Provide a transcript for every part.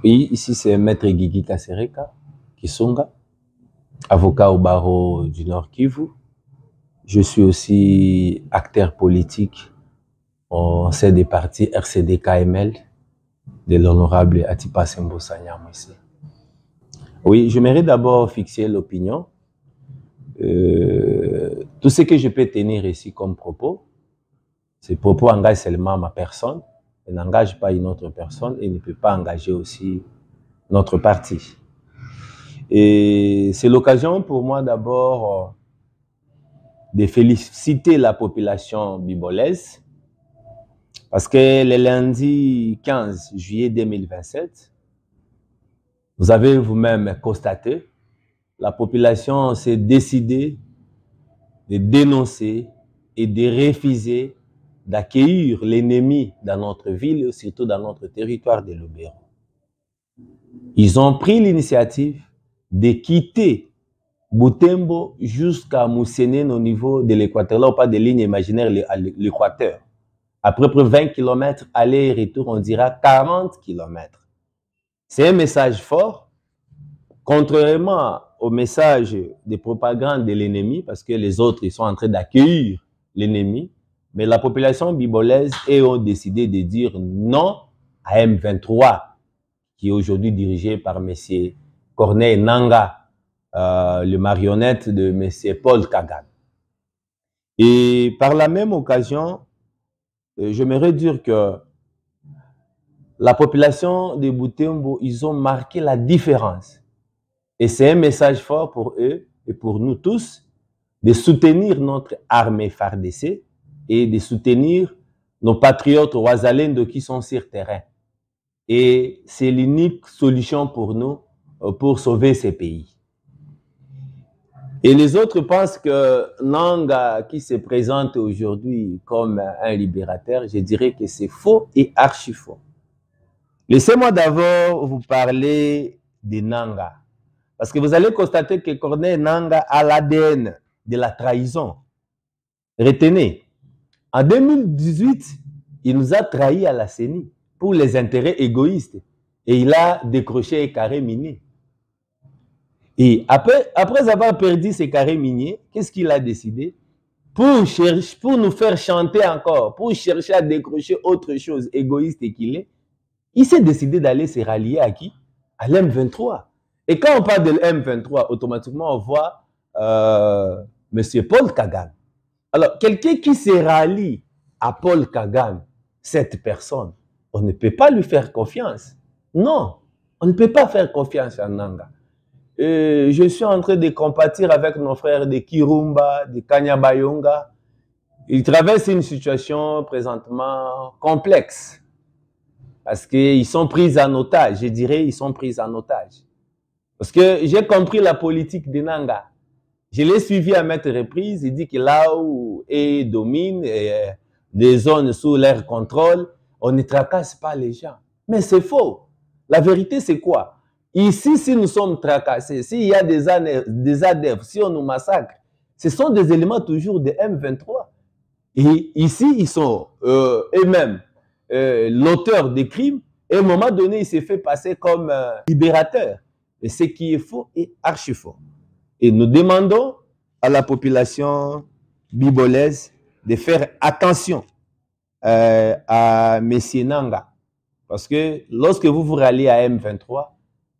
Oui, ici c'est Maître Guigui Kasereka, Kisonga, avocat au barreau du Nord Kivu. Je suis aussi acteur politique au sein des partis RCD-KML de l'honorable Atipa Sembosa Nyamwisi. Oui, j'aimerais d'abord fixer l'opinion. Tout ce que je peux tenir ici comme propos, ces propos engagent seulement ma personne, et n'engagent pas une autre personne et ne peut pas engager aussi notre parti. Et c'est l'occasion pour moi d'abord de féliciter la population bibolaise parce que le lundi 15 juillet 2027, vous avez vous-même constaté, la population s'est décidée de dénoncer et de refuser d'accueillir l'ennemi dans notre ville et surtout dans notre territoire de Lubero. Ils ont pris l'initiative de quitter Butembo jusqu'à Moussenen au niveau de l'équateur. Là, on parle de lignes imaginaires à l'équateur. À peu près 20 km aller et retour, on dira 40 km. C'est un message fort, contrairement au message de propagande de l'ennemi, parce que les autres ils sont en train d'accueillir l'ennemi, mais la population bibolaise ont décidé de dire non à M23, qui est aujourd'hui dirigé par M. Corneille Nangaa, le marionnette de M. Paul Kagame. Et par la même occasion, j'aimerais dire que la population de Butembo, ils ont marqué la différence. Et c'est un message fort pour eux et pour nous tous de soutenir notre armée FARDC et de soutenir nos patriotes Ouazalendo qui sont sur terrain. Et c'est l'unique solution pour nous pour sauver ces pays. Et les autres pensent que Nangaa, qui se présente aujourd'hui comme un libérateur, je dirais que c'est faux et archi faux. Laissez-moi d'abord vous parler de Nangaa. Parce que vous allez constater que Corneille Nangaa a l'ADN de la trahison. Retenez, en 2018, il nous a trahis à la CENI pour les intérêts égoïstes. Et il a décroché un carré minier. Et après avoir perdu ces carrés miniers, qu'est-ce qu'il a décidé? Pour nous faire chanter encore, pour chercher à décrocher autre chose égoïste qu'il est, il s'est décidé d'aller se rallier à qui? À l'M23. Et quand on parle de l'M23, automatiquement on voit M. Paul Kagame. Alors, quelqu'un qui se rallie à Paul Kagame, cette personne, on ne peut pas lui faire confiance. Non, on ne peut pas faire confiance à Nangaa. Je suis en train de compatir avec nos frères de Kirumba, de Kanyabayonga. Ils traversent une situation présentement complexe. Parce qu'ils sont pris en otage. Je dirais ils sont pris en otage. Parce que j'ai compris la politique de Nangaa. Je l'ai suivi à maintes reprises. Il dit que là où il domine des zones sous leur contrôle, on ne tracasse pas les gens. Mais c'est faux. La vérité, c'est quoi? Ici, si nous sommes tracassés, s'il y a des ADF, si on nous massacre, ce sont des éléments toujours de M23. Et ici, ils sont eux-mêmes l'auteur des crimes. Et à un moment donné, il s'est fait passer comme libérateur. Et ce qui est faux est archi faux. Et nous demandons à la population bibolaise de faire attention à M. Nangaa. Parce que lorsque vous vous ralliez à M23,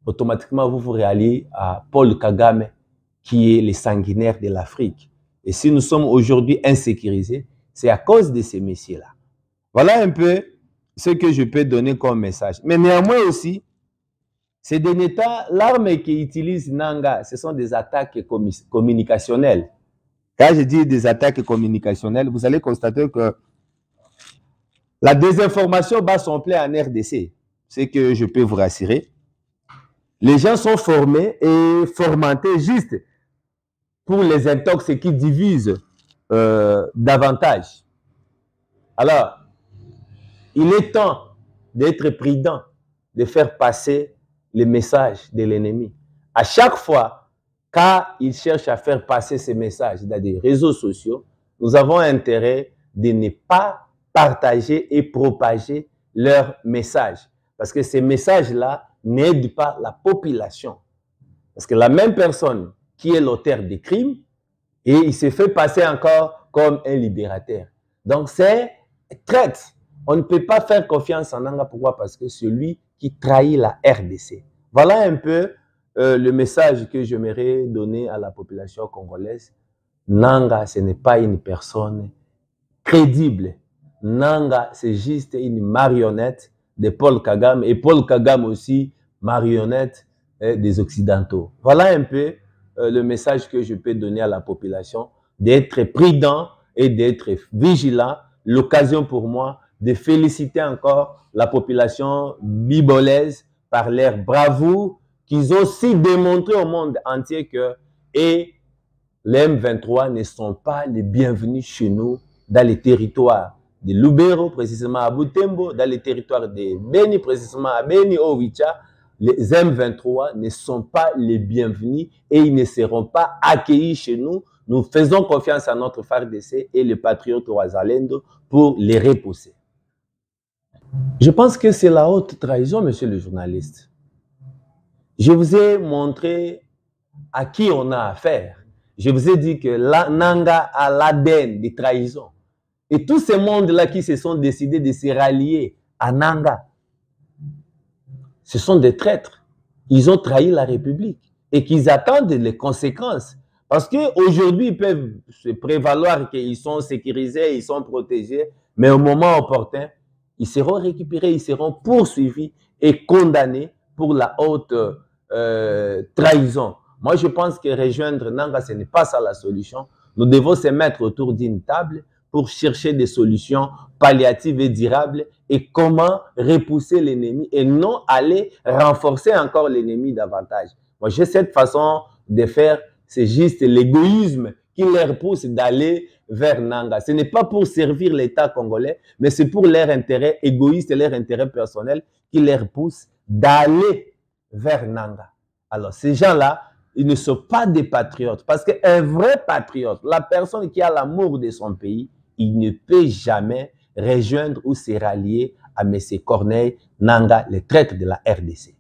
automatiquement vous vous ralliez à Paul Kagame, qui est le sanguinaire de l'Afrique. Et si nous sommes aujourd'hui insécurisés, c'est à cause de ces messieurs-là. Voilà un peu ce que je peux donner comme message. Mais néanmoins aussi, ces derniers temps, l'arme qu'utilise Nangaa, ce sont des attaques communicationnelles. Quand je dis des attaques communicationnelles, vous allez constater que la désinformation bat son plein en RDC. C'est que je peux vous rassurer. Les gens sont formés et formatés juste pour les intox qui divisent davantage. Alors, il est temps d'être prudent, de faire passer les messages de l'ennemi. À chaque fois, quand il cherche à faire passer ces messages dans des réseaux sociaux, nous avons intérêt de ne pas partager et propager leurs messages. Parce que ces messages-là n'aide pas la population. Parce que la même personne qui est l'auteur des crimes, et il se fait passer encore comme un libérateur. Donc c'est traite. On ne peut pas faire confiance en Nanga. Pourquoi? Parce que c'est lui qui trahit la RDC. Voilà un peu le message que j'aimerais donner à la population congolaise. Nanga, ce n'est pas une personne crédible. Nanga, c'est juste une marionnette de Paul Kagame. Et Paul Kagame aussi, marionnette des Occidentaux. Voilà un peu le message que je peux donner à la population, d'être prudent et d'être vigilant. L'occasion pour moi de féliciter encore la population bibolaise par leur bravoure qu'ils ont aussi démontré au monde entier que les M23 ne sont pas les bienvenus chez nous dans les territoires de Lubero, précisément à Butembo, dans les territoires de Beni, précisément à Beni, Owicha. Les M23 ne sont pas les bienvenus et ils ne seront pas accueillis chez nous. Nous faisons confiance à notre FARDC et les patriotes Ouazalendo pour les repousser. Je pense que c'est la haute trahison, monsieur le journaliste. Je vous ai montré à qui on a affaire. Je vous ai dit que la Nanga a l'ADN des trahisons. Et tous ces mondes-là qui se sont décidés de se rallier à Nanga, ce sont des traîtres. Ils ont trahi la République et qu'ils attendent les conséquences. Parce qu'aujourd'hui, ils peuvent se prévaloir qu'ils sont sécurisés, ils sont protégés, mais au moment opportun, ils seront récupérés, ils seront poursuivis et condamnés pour la haute trahison. Moi, je pense que rejoindre Nanga, ce n'est pas ça la solution. Nous devons se mettre autour d'une table pour chercher des solutions palliatives et durables et comment repousser l'ennemi et non aller renforcer encore l'ennemi davantage. Moi, j'ai cette façon de faire, c'est juste l'égoïsme qui leur pousse d'aller vers Nanga. Ce n'est pas pour servir l'État congolais, mais c'est pour leur intérêt égoïste et leur intérêt personnel qui leur pousse d'aller vers Nanga. Alors, ces gens-là, ils ne sont pas des patriotes. Parce qu'un vrai patriote, la personne qui a l'amour de son pays, il ne peut jamais rejoindre ou se rallier à M. Corneille Nanga, le traître de la RDC.